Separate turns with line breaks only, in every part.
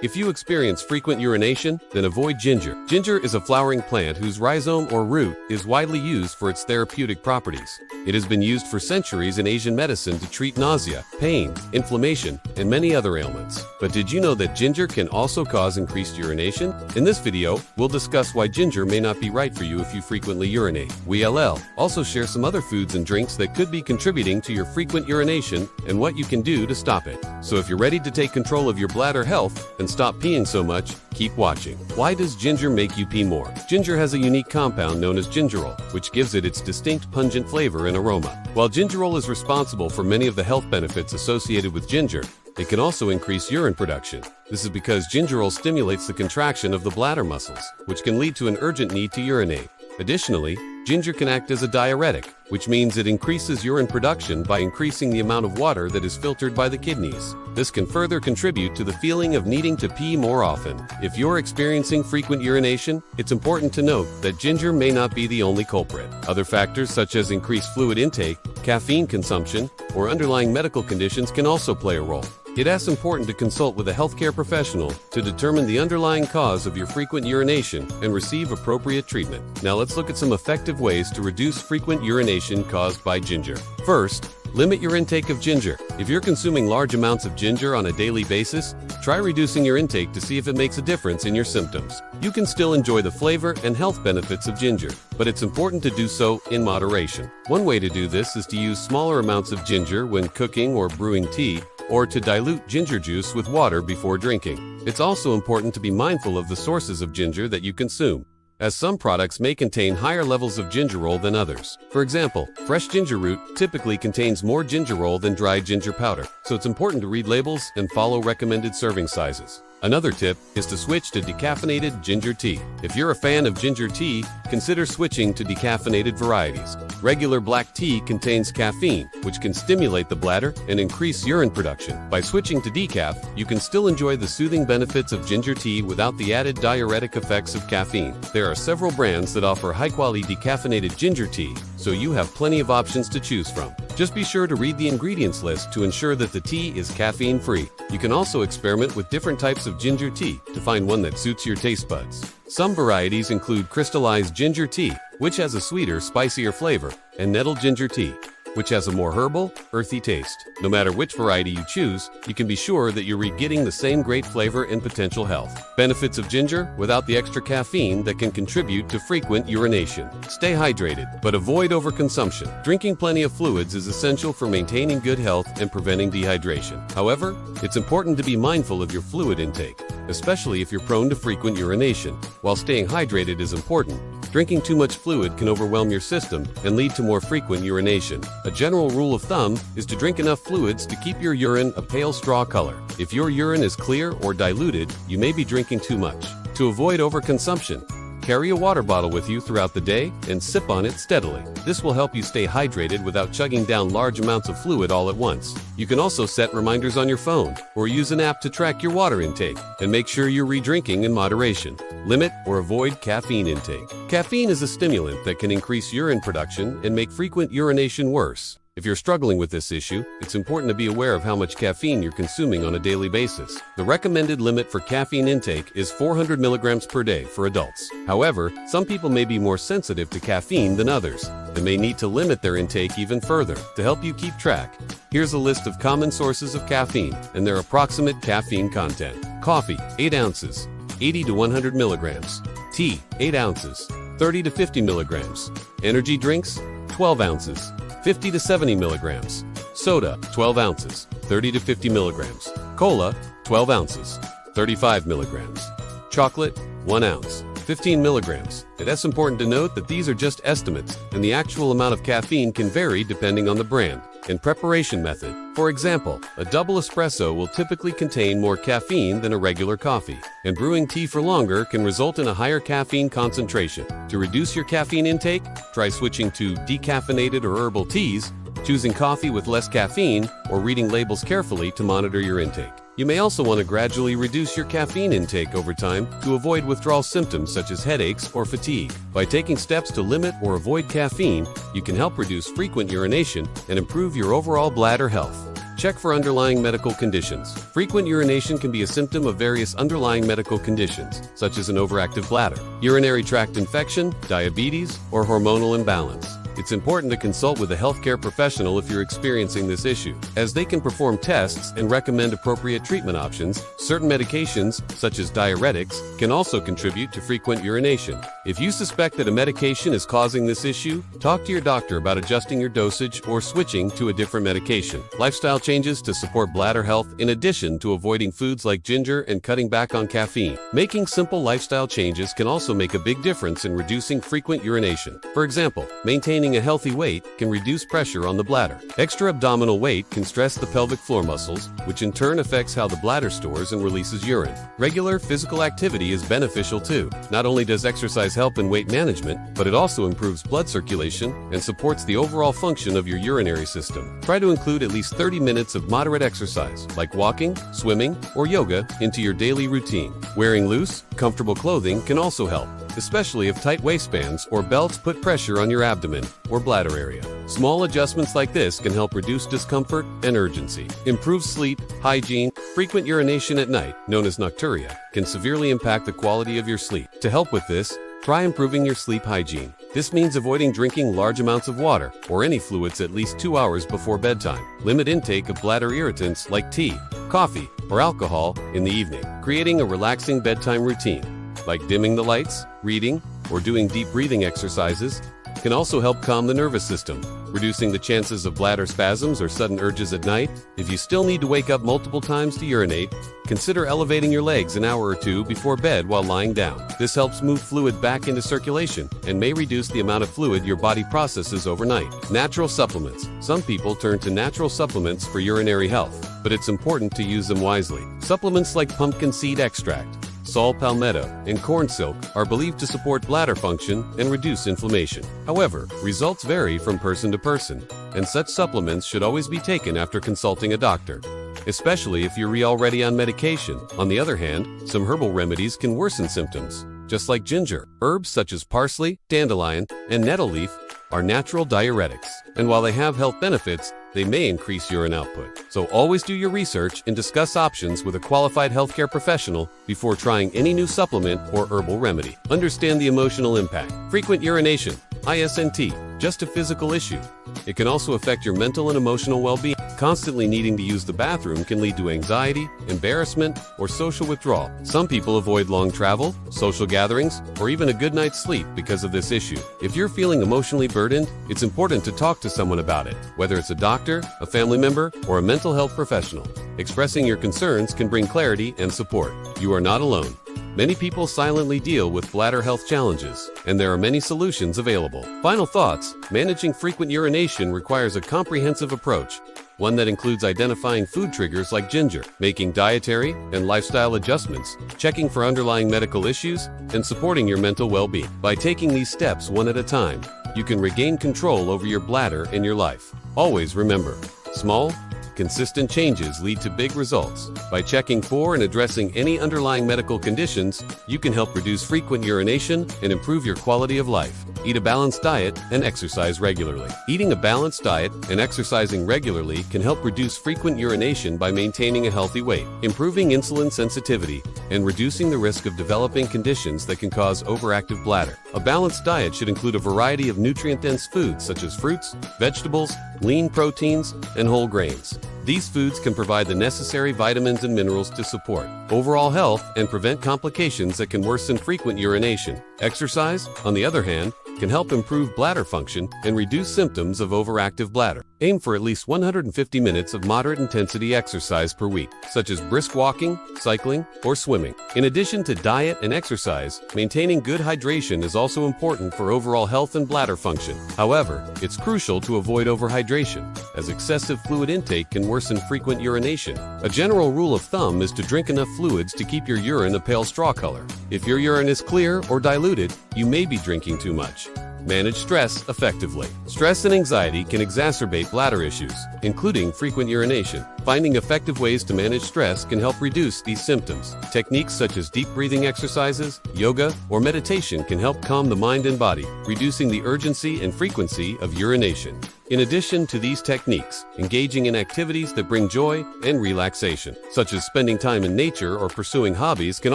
If you experience frequent urination, then avoid ginger. Ginger is a flowering plant whose rhizome or root is widely used for its therapeutic properties. It has been used for centuries in Asian medicine to treat nausea, pain, inflammation, and many other ailments. But did you know that ginger can also cause increased urination? In this video, we'll discuss why ginger may not be right for you if you frequently urinate. We'll also share some other foods and drinks that could be contributing to your frequent urination and what you can do to stop it. So if you're ready to take control of your bladder health and stop peeing so much, keep watching. Why does ginger make you pee more? Ginger has a unique compound known as gingerol, which gives it its distinct pungent flavor and aroma. While gingerol is responsible for many of the health benefits associated with ginger, it can also increase urine production. This is because gingerol stimulates the contraction of the bladder muscles, which can lead to an urgent need to urinate. Additionally, ginger can act as a diuretic, which means it increases urine production by increasing the amount of water that is filtered by the kidneys. This can further contribute to the feeling of needing to pee more often. If you're experiencing frequent urination, it's important to note that ginger may not be the only culprit. Other factors such as increased fluid intake, caffeine consumption, or underlying medical conditions can also play a role. It's important to consult with a healthcare professional to determine the underlying cause of your frequent urination and receive appropriate treatment. Now let's look at some effective ways to reduce frequent urination caused by ginger. First, limit your intake of ginger. If you're consuming large amounts of ginger on a daily basis, try reducing your intake to see if it makes a difference in your symptoms. You can still enjoy the flavor and health benefits of ginger, but it's important to do so in moderation. One way to do this is to use smaller amounts of ginger when cooking or brewing tea, or to dilute ginger juice with water before drinking. It's also important to be mindful of the sources of ginger that you consume, as some products may contain higher levels of gingerol than others. For example, fresh ginger root typically contains more gingerol than dried ginger powder, so it's important to read labels and follow recommended serving sizes. Another tip is to switch to decaffeinated ginger tea. If you're a fan of ginger tea, consider switching to decaffeinated varieties. Regular black tea contains caffeine, which can stimulate the bladder and increase urine production. By switching to decaf, you can still enjoy the soothing benefits of ginger tea without the added diuretic effects of caffeine. There are several brands that offer high-quality decaffeinated ginger tea, so you have plenty of options to choose from. Just be sure to read the ingredients list to ensure that the tea is caffeine-free. You can also experiment with different types of ginger tea to find one that suits your taste buds. Some varieties include crystallized ginger tea, which has a sweeter, spicier flavor, and nettle ginger tea, which has a more herbal, earthy taste. No matter which variety you choose, you can be sure that you're getting the same great flavor and potential health benefits of ginger without the extra caffeine that can contribute to frequent urination. Stay hydrated, but avoid overconsumption. Drinking plenty of fluids is essential for maintaining good health and preventing dehydration. However, it's important to be mindful of your fluid intake, especially if you're prone to frequent urination. While staying hydrated is important, drinking too much fluid can overwhelm your system and lead to more frequent urination. A general rule of thumb is to drink enough fluids to keep your urine a pale straw color. If your urine is clear or diluted, you may be drinking too much. To avoid overconsumption, carry a water bottle with you throughout the day and sip on it steadily. This will help you stay hydrated without chugging down large amounts of fluid all at once. You can also set reminders on your phone or use an app to track your water intake, and make sure you're re-drinking in moderation. Limit or avoid caffeine intake. Caffeine is a stimulant that can increase urine production and make frequent urination worse. If you're struggling with this issue, it's important to be aware of how much caffeine you're consuming on a daily basis. The recommended limit for caffeine intake is 400 milligrams per day for adults. However, some people may be more sensitive to caffeine than others and may need to limit their intake even further. To help you keep track, here's a list of common sources of caffeine and their approximate caffeine content. Coffee, 8 ounces, 80 to 100 milligrams. Tea, 8 ounces, 30 to 50 milligrams. Energy drinks, 12 ounces, 50 to 70 milligrams. Soda, 12 ounces, 30 to 50 milligrams. Cola, 12 ounces, 35 milligrams. Chocolate, 1 ounce, 15 milligrams. It's important to note that these are just estimates, and the actual amount of caffeine can vary depending on the brand and preparation method. For example, a double espresso will typically contain more caffeine than a regular coffee, and brewing tea for longer can result in a higher caffeine concentration. To reduce your caffeine intake, try switching to decaffeinated or herbal teas, choosing coffee with less caffeine, or reading labels carefully to monitor your intake. You may also want to gradually reduce your caffeine intake over time to avoid withdrawal symptoms such as headaches or fatigue. By taking steps to limit or avoid caffeine, you can help reduce frequent urination and improve your overall bladder health. Check for underlying medical conditions. Frequent urination can be a symptom of various underlying medical conditions, such as an overactive bladder, urinary tract infection, diabetes, or hormonal imbalance. It's important to consult with a healthcare professional if you're experiencing this issue, as they can perform tests and recommend appropriate treatment options. Certain medications, such as diuretics, can also contribute to frequent urination. If you suspect that a medication is causing this issue, talk to your doctor about adjusting your dosage or switching to a different medication. Lifestyle changes to support bladder health, in addition to avoiding foods like ginger and cutting back on caffeine. Making simple lifestyle changes can also make a big difference in reducing frequent urination. For example, maintaining a healthy weight can reduce pressure on the bladder. Extra abdominal weight can stress the pelvic floor muscles, which in turn affects how the bladder stores and releases urine. Regular physical activity is beneficial too. Not only does exercise help in weight management, but it also improves blood circulation and supports the overall function of your urinary system. Try to include at least 30 minutes of moderate exercise, like walking, swimming, or yoga, into your daily routine. Wearing loose, comfortable clothing can also help, especially if tight waistbands or belts put pressure on your abdomen or bladder area. Small adjustments like this can help reduce discomfort and urgency. Improve sleep, hygiene. Frequent urination at night, known as nocturia, can severely impact the quality of your sleep. To help with this, try improving your sleep hygiene. This means avoiding drinking large amounts of water or any fluids at least 2 hours before bedtime. Limit intake of bladder irritants like tea, coffee, or alcohol in the evening. Creating a relaxing bedtime routine, like dimming the lights, reading, or doing deep breathing exercises, can also help calm the nervous system, reducing the chances of bladder spasms or sudden urges at night. If you still need to wake up multiple times to urinate, consider elevating your legs an hour or two before bed while lying down. This helps move fluid back into circulation and may reduce the amount of fluid your body processes overnight. Natural supplements. Some people turn to natural supplements for urinary health, but it's important to use them wisely. Supplements like pumpkin seed extract, saw palmetto, and corn silk are believed to support bladder function and reduce inflammation. However, results vary from person to person, and such supplements should always be taken after consulting a doctor, especially if you're already on medication. On the other hand, some herbal remedies can worsen symptoms. Just like ginger, herbs such as parsley, dandelion, and nettle leaf are natural diuretics, and while they have health benefits, they may increase urine output. So always do your research and discuss options with a qualified healthcare professional before trying any new supplement or herbal remedy. Understand the emotional impact. Frequent urination, ISNT, just a physical issue. It can also affect your mental and emotional well-being. Constantly needing to use the bathroom can lead to anxiety, embarrassment, or social withdrawal. Some people avoid long travel, social gatherings, or even a good night's sleep because of this issue. If you're feeling emotionally burdened, it's important to talk to someone about it, whether it's a doctor, a family member, or a mental health professional. Expressing your concerns can bring clarity and support. You are not alone. Many people silently deal with bladder health challenges, and there are many solutions available. Final thoughts: managing frequent urination requires a comprehensive approach, one that includes identifying food triggers like ginger, making dietary and lifestyle adjustments, checking for underlying medical issues, and supporting your mental well-being. By taking these steps one at a time, you can regain control over your bladder and your life. Always remember, small, consistent changes lead to big results. By checking for and addressing any underlying medical conditions, you can help reduce frequent urination and improve your quality of life. Eat a balanced diet and exercise regularly. Eating a balanced diet and exercising regularly can help reduce frequent urination by maintaining a healthy weight, improving insulin sensitivity, and reducing the risk of developing conditions that can cause overactive bladder. A balanced diet should include a variety of nutrient-dense foods such as fruits, vegetables, lean proteins, and whole grains. These foods can provide the necessary vitamins and minerals to support overall health and prevent complications that can worsen frequent urination. Exercise, on the other hand, can help improve bladder function and reduce symptoms of overactive bladder. Aim for at least 150 minutes of moderate intensity exercise per week, such as brisk walking, cycling, or swimming. In addition to diet and exercise, maintaining good hydration is also important for overall health and bladder function. However, it's crucial to avoid overhydration, as excessive fluid intake can worsen frequent urination. A general rule of thumb is to drink enough fluids to keep your urine a pale straw color. If your urine is clear or diluted, you may be drinking too much. Manage stress effectively. Stress and anxiety can exacerbate bladder issues, including frequent urination. Finding effective ways to manage stress can help reduce these symptoms. Techniques such as deep breathing exercises, yoga, or meditation can help calm the mind and body, reducing the urgency and frequency of urination. In addition to these techniques, engaging in activities that bring joy and relaxation, such as spending time in nature or pursuing hobbies, can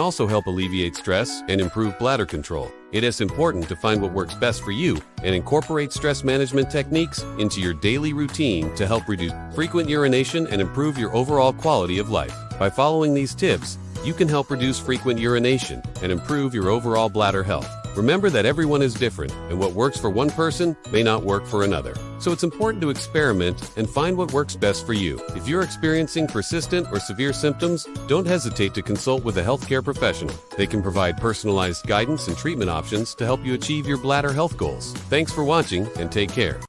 also help alleviate stress and improve bladder control. It is important to find what works best for you and incorporate stress management techniques into your daily routine to help reduce frequent urination and improve your overall quality of life. By following these tips, you can help reduce frequent urination and improve your overall bladder health. Remember that everyone is different, and what works for one person may not work for another. So it's important to experiment and find what works best for you. If you're experiencing persistent or severe symptoms, don't hesitate to consult with a healthcare professional. They can provide personalized guidance and treatment options to help you achieve your bladder health goals. Thanks for watching, and take care.